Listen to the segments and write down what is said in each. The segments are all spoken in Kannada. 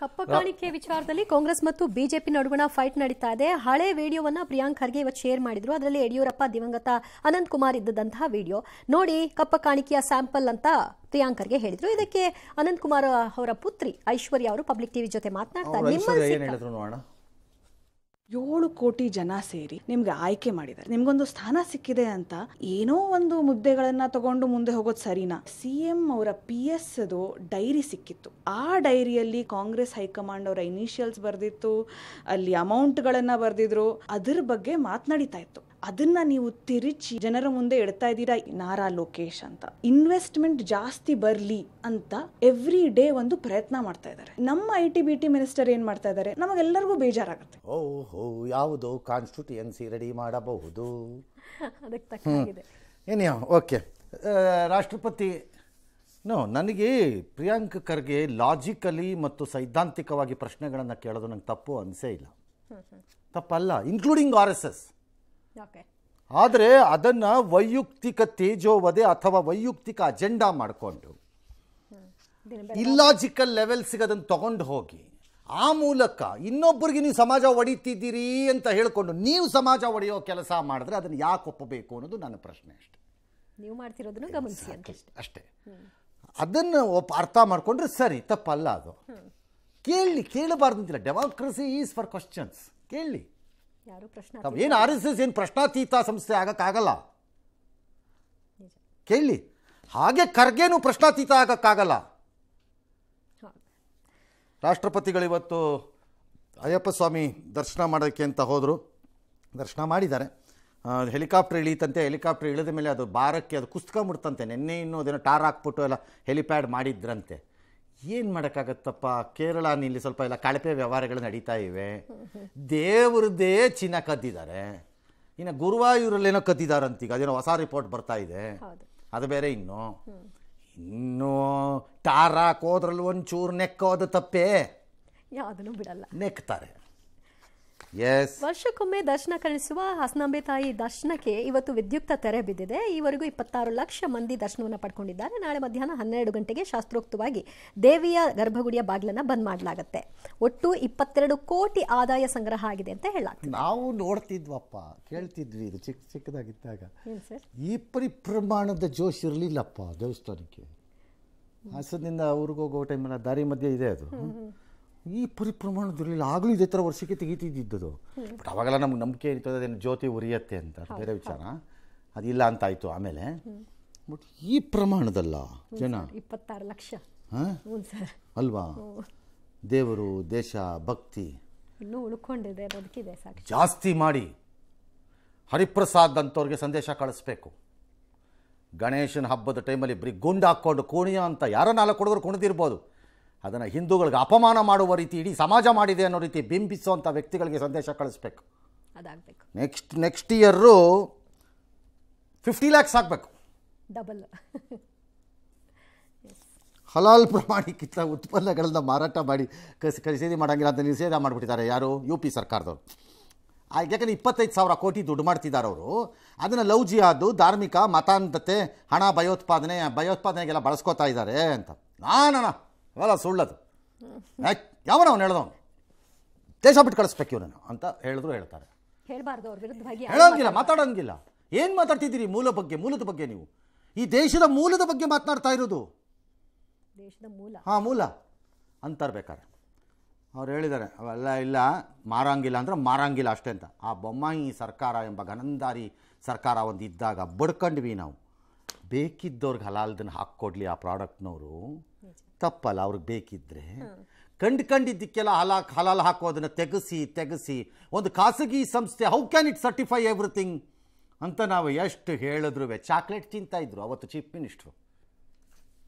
ಕಪ್ಪ ಕಾಣಿಕೆ ವಿಚಾರದಲ್ಲಿ ಕಾಂಗ್ರೆಸ್ ಮತ್ತು ಬಿಜೆಪಿ ನಡುವಣ ಫೈಟ್ ನಡೀತಾ ಇದೆ. ಹಳೆ ವಿಡಿಯೋವನ್ನ ಪ್ರಿಯಾಂಕ್ ಖರ್ಗೆ ಇವತ್ತು ಶೇರ್ ಮಾಡಿದ್ರು. ಅದರಲ್ಲಿ ಯಡಿಯೂರಪ್ಪ ದಿವಂಗತ ಅನಂತ್ ಕುಮಾರ್ ಇದ್ದಂತಹ ವಿಡಿಯೋ ನೋಡಿ ಕಪ್ಪ ಕಾಣಿಕೆಯ ಸ್ಯಾಂಪಲ್ ಅಂತ ಪ್ರಿಯಾಂಕ್ ಖರ್ಗೆ ಹೇಳಿದ್ರು. ಇದಕ್ಕೆ ಅನಂತ್ ಕುಮಾರ್ ಅವರ ಪುತ್ರಿ ಐಶ್ವರ್ಯ ಅವರು ಪಬ್ಲಿಕ್ ಟಿವಿ ಜೊತೆ ಮಾತನಾಡ್ತಾರೆ. 7 ಕೋಟಿ ಜನ ಸೇರಿ ನಿಮ್ಗೆ ಆಯ್ಕೆ ಮಾಡಿದ್ದಾರೆ, ನಿಮ್ಗೊಂದು ಸ್ಥಾನ ಸಿಕ್ಕಿದೆ ಅಂತ ಏನೋ ಒಂದು ಮುದ್ದೆಗಳನ್ನ ತಗೊಂಡು ಮುಂದೆ ಹೋಗೋದು ಸರಿನಾ? ಸಿಎಂ ಅವರ PS ಡೈರಿ ಸಿಕ್ಕಿತ್ತು. ಆ ಡೈರಿಯಲ್ಲಿ ಕಾಂಗ್ರೆಸ್ ಹೈಕಮಾಂಡ್ ಅವರ ಇನಿಷಿಯಲ್ಸ್ ಬರ್ದಿತ್ತು, ಅಲ್ಲಿ ಅಮೌಂಟ್ಗಳನ್ನ ಬರ್ದಿದ್ರು, ಅದ್ರ ಬಗ್ಗೆ ಮಾತನಾಡಿತಾ ಇತ್ತು. ಅದನ್ನ ನೀವು ತಿರುಚಿ ಜನರ ಮುಂದೆ ಇಡ್ತಾ ಇದ್ದೀರಾ. ನಾರಾ ಲೋಕೇಶ್ ಅಂತ ಇನ್ವೆಸ್ಟ್ಮೆಂಟ್ ಜಾಸ್ತಿ ಬರ್ಲಿ ಅಂತ ಎವ್ರಿ ಡೇ ಒಂದು ಪ್ರಯತ್ನ ಮಾಡ್ತಾ ಇದ್ದಾರೆ. ನಮ್ಮ IT-BT ಮಿನಿಸ್ಟರ್ ಏನ್ ಮಾಡ್ತಾ ಇದ್ದಾರೆ, ನಮಗೆಲ್ಲರಿಗೂ ಬೇಜಾರಾಗುತ್ತೆ. ಓಹೋ, ಯಾವುದು ಕಾನ್ಸ್ಟಿಟ್ಯೂಯನ್ಸಿ ರೆಡಿ ಮಾಡಬಹುದು ಏನ್ಯಾ? ಓಕೆ, ರಾಷ್ಟ್ರಪತಿ ನನಗೆ ಪ್ರಿಯಾಂಕ್ ಖರ್ಗೆ ಲಾಜಿಕಲಿ ಮತ್ತು ಸೈದ್ಧಾಂತಿಕವಾಗಿ ಪ್ರಶ್ನೆಗಳನ್ನು ಕೇಳೋದು ನಂಗೆ ತಪ್ಪು ಅನಿಸೇ ಇಲ್ಲ, ತಪ್ಪಲ್ಲ, ಇನ್ಕ್ಲೂಡಿಂಗ್ RSS. ಆದರೆ ಅದನ್ನು ವೈಯಕ್ತಿಕ ತೇಜೋವಧೆ ಅಥವಾ ವೈಯಕ್ತಿಕ ಅಜೆಂಡಾ ಮಾಡಿಕೊಂಡು ಇಲ್ಲಾಜಿಕಲ್ ಲೆವೆಲ್ಸ್ಗೆ ಅದನ್ನು ತಗೊಂಡು ಹೋಗಿ ಆ ಮೂಲಕ ಇನ್ನೊಬ್ಬರಿಗೆ ನೀವು ಸಮಾಜ ಒಡಿತಿದ್ದೀರಿ ಅಂತ ಹೇಳಿಕೊಂಡು ನೀವು ಸಮಾಜ ಒಡೆಯೋ ಕೆಲಸ ಮಾಡಿದ್ರೆ ಅದನ್ನು ಯಾಕೆ ಒಪ್ಪಬೇಕು ಅನ್ನೋದು ನನ್ನ ಪ್ರಶ್ನೆ. ಅಷ್ಟೇ, ನೀವು ಮಾಡ್ತಿರೋದನ್ನು ಗಮನಿಸಿ ಅಷ್ಟೇ. ಅದನ್ನು ಅರ್ಥ ಮಾಡಿಕೊಂಡ್ರೆ ಸರಿ, ತಪ್ಪಲ್ಲ. ಅದು ಕೇಳಬಾರ್ದು ಅಂತಿಲ್ಲ. Democracy is for questions. ಕೇಳಿ, ಏನು RSS ಏನು ಪ್ರಶ್ನಾತೀತ ಸಂಸ್ಥೆ ಆಗಕ್ಕಾಗಲ್ಲ. ಕೇಳಿ, ಹಾಗೆ ಖರ್ಗೆನೂ ಪ್ರಶ್ನಾತೀತ ಆಗಕ್ಕಾಗಲ್ಲ. ರಾಷ್ಟ್ರಪತಿಗಳಿವತ್ತು ಅಯ್ಯಪ್ಪ ಸ್ವಾಮಿ ದರ್ಶನ ಮಾಡೋಕ್ಕೆ ಅಂತ ಹೋದರು, ದರ್ಶನ ಮಾಡಿದ್ದಾರೆ. ಹೆಲಿಕಾಪ್ಟರ್ ಇಳೀತಂತೆ, ಹೆಲಿಕಾಪ್ಟರ್ ಇಳಿದ ಮೇಲೆ ಅದು ಭಾರಕ್ಕೆ ಅದು ಕುಸ್ಕೊಂಬಿಡ್ತಂತೆ. ನಿನ್ನೆ ಇನ್ನೂ ಅದೇನೋ ಟಾರ್ ಹಾಕ್ಬಿಟ್ಟು ಎಲ್ಲ ಹೆಲಿಪ್ಯಾಡ್ ಮಾಡಿದ್ರಂತೆ. ಏನು ಮಾಡೋಕ್ಕಾಗತ್ತಪ್ಪ, ಕೇರಳ ಇಲ್ಲಿ ಸ್ವಲ್ಪ ಎಲ್ಲ ಕಳಪೆ ವ್ಯವಹಾರಗಳು ನಡೀತಾ ಇವೆ. ದೇವ್ರದ್ದೇ ಚಿನ್ನ ಕದ್ದಿದ್ದಾರೆ, ಇನ್ನು ಗುರುವಾಯೂರಲ್ಲೇನೋ ಕದ್ದಿದ್ದಾರಂತೀಗ, ಅದೇನೋ ಹೊಸ ರಿಪೋರ್ಟ್ ಬರ್ತಾ ಇದೆ, ಅದು ಬೇರೆ. ಇನ್ನೂ ಟಾರ್ ಹಾಕೋದ್ರಲ್ಲಿ ಒಂಚೂರು ನೆಕ್ಕೋದು ತಪ್ಪೇ, ಯಾವುದನ್ನು ಬಿಡಲ್ಲ, ನೆಕ್ತಾರೆ. ವರ್ಷಕ್ಕೊಮ್ಮೆ ದರ್ಶನ ಕಳಿಸುವ ಹಸನಾಂಬೆ ತಾಯಿ ದರ್ಶನಕ್ಕೆ ಇವತ್ತು ವಿದ್ಯುಕ್ತ ತೆರೆ ಬಿದ್ದಿದೆ. ಈವರೆಗೂ 26 ಲಕ್ಷ ಮಂದಿ ದರ್ಶನವನ್ನು ಪಡ್ಕೊಂಡಿದ್ದಾರೆ. ನಾಳೆ ಮಧ್ಯಾಹ್ನ 12 ಗಂಟೆಗೆ ಶಾಸ್ತ್ರೋಕ್ತವಾಗಿ ದೇವಿಯ ಗರ್ಭಗುಡಿಯ ಬಾಗಿಲನ್ನು ಬಂದ್ ಮಾಡಲಾಗುತ್ತೆ. ಒಟ್ಟು 22 ಕೋಟಿ ಆದಾಯ ಸಂಗ್ರಹ ಆಗಿದೆ ಅಂತ ಹೇಳಲಾಗ್ತದೆ. ನಾವು ನೋಡ್ತಿದ್ವಪ್ಪ, ಕೇಳ್ತಿದ್ವಿ, ಇದು ಚಿಕ್ಕದಾಗಿದ್ದಾಗ ಈ ಪ್ರಮಾಣದ ಜೋಶ್ ಇರಲಿಲ್ಲಪ್ಪ ದೇವಸ್ಥಾನಕ್ಕೆ. ಹಾಸನದಿಂದ ಊರಿಗೆ ಹೋಗೋ ಟೈಮಲ್ಲಿ ದಾರಿ ಮಧ್ಯೆ ಇದೆ, ಅದು ಈ ಪ್ರಮಾಣದಿರಲಿಲ್ಲ. ಆಗಲೂ ಇದೇ ಥರ ವರ್ಷಕ್ಕೆ ತೆಗಿತಿದ್ದದು. ಬಟ್ ಅವಾಗೆಲ್ಲ ನಮ್ಗೆ ನಂಬಿಕೆ ಇರ್ತದೆ ಅದೇನು ಜ್ಯೋತಿ ಉರಿಯತ್ತೆ ಅಂತ, ಬೇರೆ ವಿಚಾರ. ಅದಿಲ್ಲ ಅಂತಾಯಿತು ಆಮೇಲೆ. ಬಟ್ ಈ ಪ್ರಮಾಣದಲ್ಲ ಜನ, 26 ಲಕ್ಷ ಅಲ್ವಾ? ದೇವರು, ದೇಶ, ಭಕ್ತಿ ಇನ್ನೂ ಉಳ್ಕೊಂಡಿದೆ, ಬದುಕಿದೆ. ಜಾಸ್ತಿ ಮಾಡಿ ಹರಿಪ್ರಸಾದ್ ಅಂತವ್ರಿಗೆ ಸಂದೇಶ ಕಳಿಸ್ಬೇಕು. ಗಣೇಶನ ಹಬ್ಬದ ಟೈಮಲ್ಲಿ ಬರೀ ಗುಂಡು ಹಾಕ್ಕೊಂಡು ಕುಣಿಯ ಅಂತ ಯಾರೋ 4 ಹುಡುಗರು ಕುಣಿದಿರ್ಬೋದು, ಅದನ್ನು ಹಿಂದೂಗಳಿಗೆ ಅಪಮಾನ ಮಾಡುವ ರೀತಿ ಇಡೀ ಸಮಾಜ ಮಾಡಿದೆ ಅನ್ನೋ ರೀತಿ ಬಿಂಬಿಸುವಂಥ ವ್ಯಕ್ತಿಗಳಿಗೆ ಸಂದೇಶ ಕಳಿಸ್ಬೇಕು. ನೆಕ್ಸ್ಟ್ ಇಯರು 50 lakhs ಆಗಬೇಕು, ಡಬಲ್. ಹಲಾಲ್ ಪ್ರಮಾಣಿತ ಉತ್ಪನ್ನಗಳನ್ನ ಮಾರಾಟ ಮಾಡಿ ಖರೀದಿ ಮಾಡೋಂಗಿಲ್ಲ ಅಂತ ನಿಷೇಧ ಮಾಡಿಬಿಟ್ಟಿದ್ದಾರೆ. ಯಾರು? UP ಸರ್ಕಾರದವರು. ಯಾಕಂದರೆ 25,000 ಕೋಟಿ ದುಡ್ಡು ಮಾಡ್ತಿದ್ದಾರೆ ಅವರು. ಅದನ್ನು ಲವ್ ಜಿಹಾದು, ಧಾರ್ಮಿಕ ಮತಾಂಧತೆ, ಹಣ, ಭಯೋತ್ಪಾದನೆಗೆಲ್ಲ ಬಳಸ್ಕೋತಾ ಇದ್ದಾರೆ ಅಂತ. ಅವೆಲ್ಲ ಸುಳ್ಳದು. ಯಾವನವನು ಹೇಳ್ದವನು ದೇಶ ಬಿಟ್ಟು ಕಳಿಸ್ಬೇಕು ಇವನನ್ನು ಅಂತ ಹೇಳ್ತಾರೆ. ಹೇಳೋಂಗಿಲ್ಲ, ಮಾತಾಡೋಂಗಿಲ್ಲ. ಏನು ಮಾತಾಡ್ತಿದ್ದೀರಿ? ಮೂಲದ ಬಗ್ಗೆ ನೀವು ಈ ದೇಶದ ಮೂಲದ ಬಗ್ಗೆ ಮಾತನಾಡ್ತಾ ಇರೋದು. ಮೂಲ ಅಂತಾರೆ. ಬೇಕಾರೆ ಅವ್ರು ಹೇಳಿದ್ದಾರೆ ಅವೆಲ್ಲ ಇಲ್ಲ, ಮಾರಂಗಿಲ್ಲ ಅಂದ್ರೆ ಮಾರಂಗಿಲ್ಲ ಅಷ್ಟೇ ಅಂತ. ಆ ಬೊಮ್ಮಾಯಿ ಸರ್ಕಾರ ಎಂಬ ಗನಂದಾರಿ ಸರ್ಕಾರ ಒಂದು ಇದ್ದಾಗ ಬಡ್ಕೊಂಡ್ವಿ ನಾವು. ಬೇಕಿದ್ದವ್ರಿಗೆ ಹಲಾಲ್ದನ್ನು ಹಾಕ್ಕೊಡ್ಲಿ ಆ ಪ್ರಾಡಕ್ಟ್ನವರು, ತಪ್ಪಲ್ಲ. ಅವ್ರಿಗೆ ಬೇಕಿದ್ದರೆ ಕಂಡಿದ್ದಕ್ಕೆಲ್ಲ ಹಲಾಲ್ ಹಾಕೋದನ್ನು ತೆಗೆಸಿ ಒಂದು ಖಾಸಗಿ ಸಂಸ್ಥೆ how can it certify everything ಅಂತ ನಾವು ಎಷ್ಟು ಹೇಳಿದ್ರು. ಚಾಕ್ಲೇಟ್ ತಿಂತಾ ಇದ್ರು ಅವತ್ತು ಚೀಫ್ ಮಿನಿಸ್ಟ್ರು.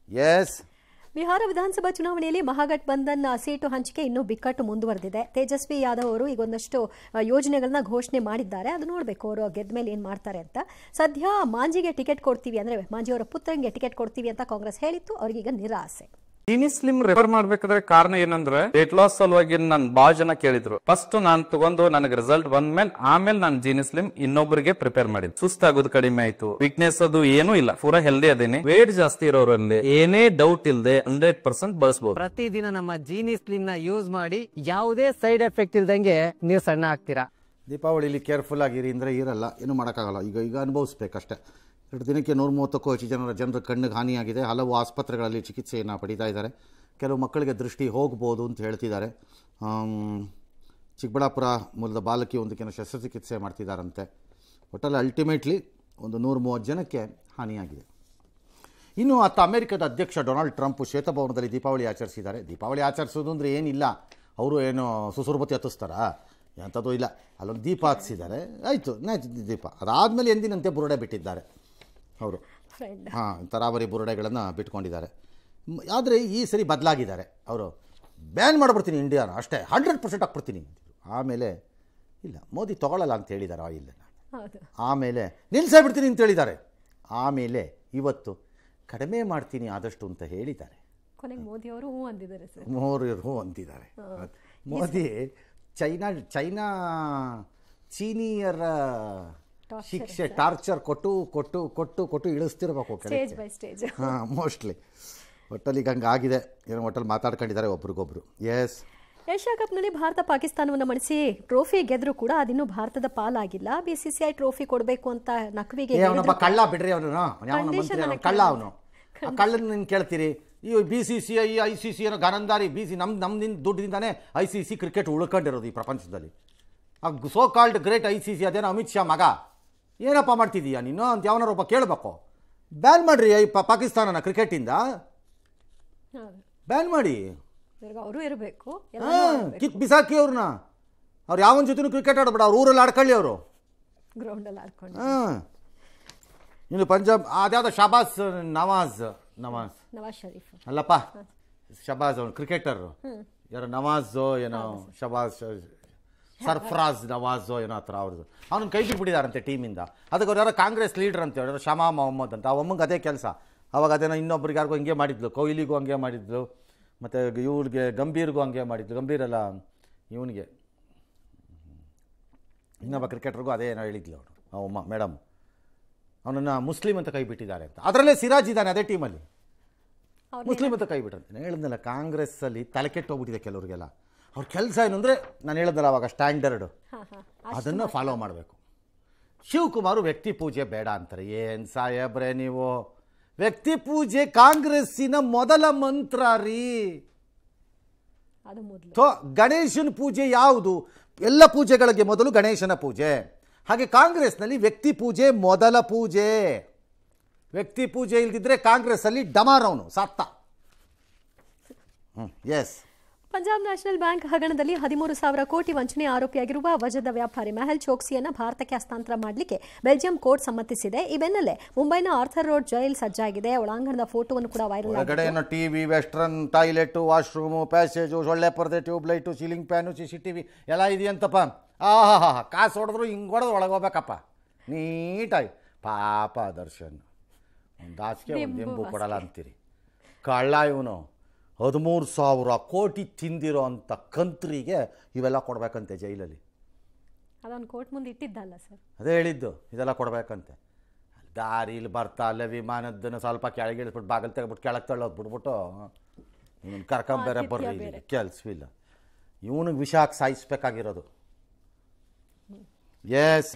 ಬಿಹಾರ ವಿಧಾನಸಭಾ ಚುನಾವಣೆಯಲ್ಲಿ ಮಹಾಗಠಬಂಧನ್ ಸೀಟು ಹಂಚಿಕೆ ಇನ್ನೂ ಬಿಕ್ಕಟ್ಟು ಮುಂದುವರೆದಿದೆ. ತೇಜಸ್ವಿ ಯಾದವ್ ಅವರು ಈಗ ಒಂದಷ್ಟು ಯೋಜನೆಗಳನ್ನ ಘೋಷಣೆ ಮಾಡಿದ್ದಾರೆ. ಅದು ನೋಡಬೇಕು ಅವರು ಗೆದ್ದ ಮೇಲೆ ಏನು ಮಾಡ್ತಾರೆ ಅಂತ. ಸದ್ಯ ಮಾಂಜಿಗೆ ಟಿಕೆಟ್ ಕೊಡ್ತೀವಿ ಅಂದರೆ ಮಾಂಜಿ ಅವರ ಪುತ್ರನಿಗೆ ಟಿಕೆಟ್ ಕೊಡ್ತೀವಿ ಅಂತ ಕಾಂಗ್ರೆಸ್ ಹೇಳಿತ್ತು, ಅವರಿಗೀಗ ನಿರಾಸೆ. ಜೀನಿ ಸ್ಲಿಮ್ ರೆಫರ್ ಮಾಡ್ಬೇಕಾದ್ರೆ ಕಾರಣ ಏನಂದ್ರೆ ವೇಟ್ ಲಾಸ್ ಸಲುವಾಗಿ ನನ್ ಬಾಳ ಜನ ಕೇಳಿದ್ರು. ಫಸ್ಟ್ ನಾನ್ ತಗೊಂಡು ನನಗೆ ರಿಸಲ್ಟ್ ಬಂದ್ಮೇಲೆ ಆಮೇಲೆ ನಾನು ಜೀನಿ ಸ್ಲಿಮ್ ಇನ್ನೊಬ್ಬರಿಗೆ ಪ್ರಿಪೇರ್ ಮಾಡಿದ್. ಸುಸ್ತಾಗೋದು ಕಡಿಮೆ ಆಯ್ತು, ವೀಕ್ನೆಸ್ ಅದು ಏನೂ ಇಲ್ಲ, ಪೂರಾ ಹೆಲ್ದಿ ಅದೇನೆ. ವೇಟ್ ಜಾಸ್ತಿ ಇರೋರಲ್ಲಿ ಏನೇ ಡೌಟ್ ಇಲ್ಲದೆ 100% ಬಳಸಬಹುದು. ಪ್ರತಿದಿನ ನಮ್ಮ ಜೀನಿ ಸ್ಲಿಮ್ ನ ಯೂಸ್ ಮಾಡಿ ಯಾವುದೇ ಸೈಡ್ ಎಫೆಕ್ಟ್ ಇಲ್ದಂಗೆ ನೀವು ಸಣ್ಣ ಆಗ್ತೀರಾ. ದೀಪಾವಳಿಲಿ ಕೇರ್ಫುಲ್ ಆಗಿರಿ ಅಂದರೆ ಇರಲ್ಲ, ಏನೂ ಮಾಡೋಕ್ಕಾಗಲ್ಲ. ಈಗ ಅನುಭವಿಸ್ಬೇಕಷ್ಟೇ. 2 ದಿನಕ್ಕೆ 130ಕ್ಕೂ ಹೆಚ್ಚು ಜನರ ಕಣ್ಣಿಗೆ ಹಾನಿಯಾಗಿದೆ. ಹಲವು ಆಸ್ಪತ್ರೆಗಳಲ್ಲಿ ಚಿಕಿತ್ಸೆಯನ್ನು ಪಡೀತಾ ಇದ್ದಾರೆ. ಕೆಲವು ಮಕ್ಕಳಿಗೆ ದೃಷ್ಟಿ ಹೋಗ್ಬೋದು ಅಂತ ಹೇಳ್ತಿದ್ದಾರೆ. ಚಿಕ್ಕಬಳ್ಳಾಪುರ ಮೂಲದ ಬಾಲಕಿ ಒಂದಕ್ಕಿಂತ ಶಸ್ತ್ರಚಿಕಿತ್ಸೆ ಮಾಡ್ತಿದ್ದಾರಂತೆ. ಒಟ್ಟಲ್ಲಿ ಅಲ್ಟಿಮೇಟ್ಲಿ ಒಂದು 130 ಜನಕ್ಕೆ ಹಾನಿಯಾಗಿದೆ. ಇನ್ನು ಅಮೆರಿಕದ ಅಧ್ಯಕ್ಷ ಡೊನಾಲ್ಡ್ ಟ್ರಂಪ್ ಶ್ವೇತಭವನದಲ್ಲಿ ದೀಪಾವಳಿ ಆಚರಿಸಿದ್ದಾರೆ. ದೀಪಾವಳಿ ಆಚರಿಸೋದು ಅಂದರೆ ಏನಿಲ್ಲ, ಅವರು ಏನು ಸುಸುರುಬತ್ತಿ ಹತ್ತಿಸ್ತಾರಾ? ಎಂಥದ್ದು ಇಲ್ಲ. ಅಲ್ಲೊಂದು ದೀಪ ಹತ್ತಿಸಿದ್ದಾರೆ, ಆಯಿತು, ದೀಪ. ಅದಾದಮೇಲೆ ಎಂದಿನಂತೆ ಬುರುಡೆ ಬಿಟ್ಟಿದ್ದಾರೆ ಅವರು. ತರಾವರಿ ಬುರುಡೆಗಳನ್ನು ಬಿಟ್ಕೊಂಡಿದ್ದಾರೆ. ಆದರೆ ಈ ಸರಿ ಬದಲಾಗಿದ್ದಾರೆ. ಅವರು ಬ್ಯಾನ್ ಮಾಡಿಬಿಡ್ತೀನಿ ಇಂಡಿಯಾನ, ಅಷ್ಟೇ 100% ಹಾಕ್ಬಿಡ್ತೀನಿ. ಆಮೇಲೆ ಇಲ್ಲ, ಮೋದಿ ತೊಗೊಳ್ಳಲ್ಲ ಅಂತ ಹೇಳಿದ್ದಾರೆ ಆಯಿಲ್. ಆಮೇಲೆ ನಿಲ್ಲಿಸೇ ಬಿಡ್ತೀನಿ ಅಂತ ಹೇಳಿದ್ದಾರೆ. ಆಮೇಲೆ ಇವತ್ತು ಕಡಿಮೆ ಮಾಡ್ತೀನಿ ಆದಷ್ಟು ಅಂತ ಹೇಳಿದ್ದಾರೆ. ಮೋದಿ ಅವರು ಹೂ ಅಂದಿದ್ದಾರೆ ಸರ್. ಹೂ ಅಂತಿದ್ದಾರೆ. ಮೋದಿ ಚೀನಿಯರ ಶಿಕ್ಷೆ ಟಾರ್ಚರ್ ಕೊಟ್ಟು ಇಳಿಸ್ತಿರ್ಬೇಕು ಕೆಳಗೆ. ಮೋಸ್ಟ್ಲಿ ಒಟ್ಟಲ್ಲಿ ಈಗ ಹಂಗಾಗಿದೆ. ಏನೋ ಒಟ್ಟಲ್ಲಿ ಮಾತಾಡ್ಕೊಂಡಿದ್ದಾರೆ ಒಬ್ರಿಗೊಬ್ರು. ಎಸ್, ಏಷ್ಯಾ ಕಪ್ನಲ್ಲಿ ಭಾರತ ಪಾಕಿಸ್ತಾನವನ್ನು ಮಣಿಸಿ ಟ್ರೋಫಿ ಗೆದ್ರು ಕೂಡ ಅದಿನ್ನೂ ಭಾರತದ ಪಾಲಾಗಿಲ್ಲ. BCCI ಟ್ರೋಫಿ ಕೊಡಬೇಕು ಅಂತ ನಕ್ವಿಗೆ ಅವನೊಬ್ಬ ಕಳ್ಳ ಬಿಡ್ರಿ. ಅವನು ಕಳ್ಳ. ಅವನು ಕಳ್ಳನ ನೀನು ಕೇಳ್ತೀರಿ. ಈ BCCI ICC ಏನೋ ಗಾನಂದಾರಿ. ನಮ್ದಿಂದ ದುಡ್ಡಿಂದಾನೇ ICC ಕ್ರಿಕೆಟ್ ಉಳ್ಕೊಂಡಿರೋದು ಈ ಪ್ರಪಂಚದಲ್ಲಿ. ಆ ಸೋ ಕಾಲ್ಡ್ ಗ್ರೇಟ್ ICC ಅದೇನೋ ಅಮಿತ್ ಶಾ ಮಗ. ಏನಪ್ಪ ಮಾಡ್ತಿದ್ದೀಯಾ ನೀನು ಅಂತ ಯಾವನಾರೊಬ್ಬ ಕೇಳಬೇಕು. ಬ್ಯಾನ್ ಮಾಡ್ರಿ ಪಾಕಿಸ್ತಾನನ ಕ್ರಿಕೆಟಿಂದ, ಬ್ಯಾನ್ ಮಾಡಿ. ಅವರು ಇರಬೇಕು, ಕಿತ್ ಬಿಸಾಕಿ ಅವ್ರನ್ನ. ಅವ್ರು ಯಾವನ ಜೊತೆನೂ ಕ್ರಿಕೆಟ್ ಆಡ್ಬೇಡ, ಅವ್ರ ಊರಲ್ಲಿ ಆಡ್ಕೊಳ್ಳಿ ಅವರು, ಗ್ರೌಂಡಲ್ಲಿ ಆಡ್ಕೊಂಡು. ಇನ್ನು ಪಂಜಾಬ್ ಅದ್ಯಾವುದೋ ಶಹಬಾಜ್ ನವಾಜ್ ಶರೀಫ್ ಅಲ್ಲಪ್ಪ, ಶಹಬಾಜ್ ಅವನು ಕ್ರಿಕೆಟರ್. ಯಾರೋ ನವಾಜೋ ಏನೋ ಶಹಬಾಜ್ ಸರ್ಫರಾಜ್ ನವಾಜೋ ಏನೋ ಹತ್ರ ಅವ್ರದ್ದು. ಅವನನ್ನು ಕೈ ಬಿಟ್ಬಿಟ್ಟಿದ್ದಾರಂತೆ ಟೀಮಿಂದ. ಅದಕ್ಕೆ ಅವ್ರು ಯಾರೋ ಕಾಂಗ್ರೆಸ್ ಲೀಡರ್ ಅಂತ ಹೇಳಿದ್ರು, ಶಮಾ ಮೊಹಮ್ಮದ್ ಅಂತ. ಆ ಅಮ್ಮಂಗೆ ಅದೇ ಕೆಲಸ. ಅವಾಗ ಅದೇನೋ ಇನ್ನೊಬ್ರಿಗೆ ಯಾರಿಗೂ ಹಂಗೆ ಮಾಡಿದ್ಲು, ಕೊಹ್ಲಿಗೂ ಹಂಗೆ ಮಾಡಿದ್ಲು, ಮತ್ತು ಇವ್ರಿಗೆ ಗಂಭೀರ್ಗೂ ಹಂಗೆ ಮಾಡಿದ್ಲು. ಗಂಭೀರಲ್ಲ, ಇವನಿಗೆ ಇನ್ನೊಬ್ಬ ಕ್ರಿಕೆಟರ್ಗೂ ಅದೇ ಏನೋ ಹೇಳಿದ್ಲು ಅವನು, ಅವಮ್ಮ ಮೇಡಮ್. ಅವನನ್ನು ಮುಸ್ಲಿಂ ಅಂತ ಕೈ ಬಿಟ್ಟಿದ್ದಾರೆ ಅಂತ. ಅದರಲ್ಲೇ ಸಿರಾಜ್ ಇದ್ದಾನೆ ಅದೇ ಟೀಮಲ್ಲಿ, ಮುಸ್ಲಿಂ ಅಂತ ಕೈ ಬಿಟ್ಟಂತೆ. ಹೇಳಿದ್ನಲ್ಲ, ಕಾಂಗ್ರೆಸ್ಸಲ್ಲಿ ತಲೆ ಕೆಟ್ಟೋಗ್ಬಿಟ್ಟಿದೆ ಕೆಲವ್ರಿಗೆಲ್ಲ. ಅವ್ರ ಕೆಲಸ ಏನು ಅಂದರೆ, ನಾನು ಹೇಳಿದ್ನಲ್ಲ ಅವಾಗ ಸ್ಟ್ಯಾಂಡರ್ಡು, ಅದನ್ನು ಫಾಲೋ ಮಾಡಬೇಕು. ಶಿವಕುಮಾರ್ ವ್ಯಕ್ತಿ ಪೂಜೆ ಬೇಡ ಅಂತಾರೆ. ಏನು ಸಾಹೇಬ್ರೆ ನೀವು, ವ್ಯಕ್ತಿ ಪೂಜೆ ಕಾಂಗ್ರೆಸ್ಸಿನ ಮೊದಲ ಮಂತ್ರ ರೀ. ಗಣೇಶನ ಪೂಜೆ ಯಾವುದು? ಎಲ್ಲ ಪೂಜೆಗಳಿಗೆ ಮೊದಲು ಗಣೇಶನ ಪೂಜೆ. ಹಾಗೆ ಕಾಂಗ್ರೆಸ್ನಲ್ಲಿ ವ್ಯಕ್ತಿ ಪೂಜೆ ಮೊದಲ ಪೂಜೆ. ವ್ಯಕ್ತಿ ಪೂಜೆ ಇಲ್ದಿದ್ರೆ ಕಾಂಗ್ರೆಸ್ಸಲ್ಲಿ ಡಮಾರ್ ಅವನು ಸತ್ತ. ಎಸ್. ಪಂಜಾಬ್ ನ್ಯಾಷನಲ್ ಬ್ಯಾಂಕ್ ಹಗರಣದಲ್ಲಿ 13,000 ಕೋಟಿ ವಂಚನೆ ಆರೋಪಿಯಾಗಿರುವ ವಜದ ವ್ಯಾಪಾರಿ ಮೆಹುಲ್ ಚೋಕ್ಸಿಯನ್ನು ಭಾರತಕ್ಕೆ ಹಸ್ತಾಂತರ ಮಾಡಲಿಕ್ಕೆ ಬೆಲ್ಜಿಯಂ ಕೋರ್ಟ್ ಸಮ್ಮತಿಸಿದೆ. ಈ ಬೆನ್ನಲ್ಲೇ ಮುಂಬೈನ ಆರ್ಥರ್ ರೋಡ್ ಜೈಲ್ ಸಜ್ಜಾಗಿದೆ. ಒಳಾಂಗಣದ ಫೋಟೋವನ್ನು ಕೂಡ ವೈರಲ್ ಆಗಿದೆ. TV, western toilet, washroom, passage, ಸೊಳ್ಳೆ ಪರದೆ, ಟ್ಯೂಬ್ಲೈಟು, ಸೀಲಿಂಗ್ ಫ್ಯಾನು, CCTV ಎಲ್ಲ ಇದೆಯಂತಪ್ಪ. ಕಾಸು ಹೊಡೆದ್ರು ಹಿಂಗೆ ಹೊಡೆದು ಒಳಗೆ ಹೋಗ್ಬೇಕಪ್ಪ ನೀಟಾಗಿ. ಪಾಪ ದರ್ಶನ್, ಒಂದು ಹಾಸಿಗೆ ಒಂದು ಎಂಬು ಕೊಡಲ್ಲ ಅಂತೀರಿ. ಕಳ್ಳ ಇವನು. 13,000 ಕೋಟಿ ತಿಂದಿರೋ ಅಂಥ ಕಂತ್ರಿಗೆ ಇವೆಲ್ಲ ಕೊಡ್ಬೇಕಂತೆ ಜೈಲಲ್ಲಿ. ಅದನ್ನು ಕೋರ್ಟ್ ಮುಂದೆ ಇಟ್ಟಿದ್ದಲ್ಲ ಸರ್, ಅದೇ ಹೇಳಿದ್ದು ಇದೆಲ್ಲ ಕೊಡ್ಬೇಕಂತೆ. ದಾರಿಲಿ ಬರ್ತಾ ಅಲ್ಲೇ ವಿಮಾನದನ್ನು ಸ್ವಲ್ಪ ಕೆಳಗೆ ಇಳಿಸ್ಬಿಟ್ಟು ಬಾಗಿಲು ತೆಗೆದ್ಬಿಟ್ಟು ಕೆಳಗೆ ತಳ್ಳೋದು ಬಿಟ್ಬಿಟ್ಟು ಇವನು ಕರ್ಕೊಂಬೇರೆ ಬರ್ರಿ, ಕೆಲಸವಿಲ್ಲ. ಇವನಿಗೆ ವಿಷ ಹಾಕಿ ಸಾಯಿಸ್ಬೇಕಾಗಿರೋದು. ಎಸ್.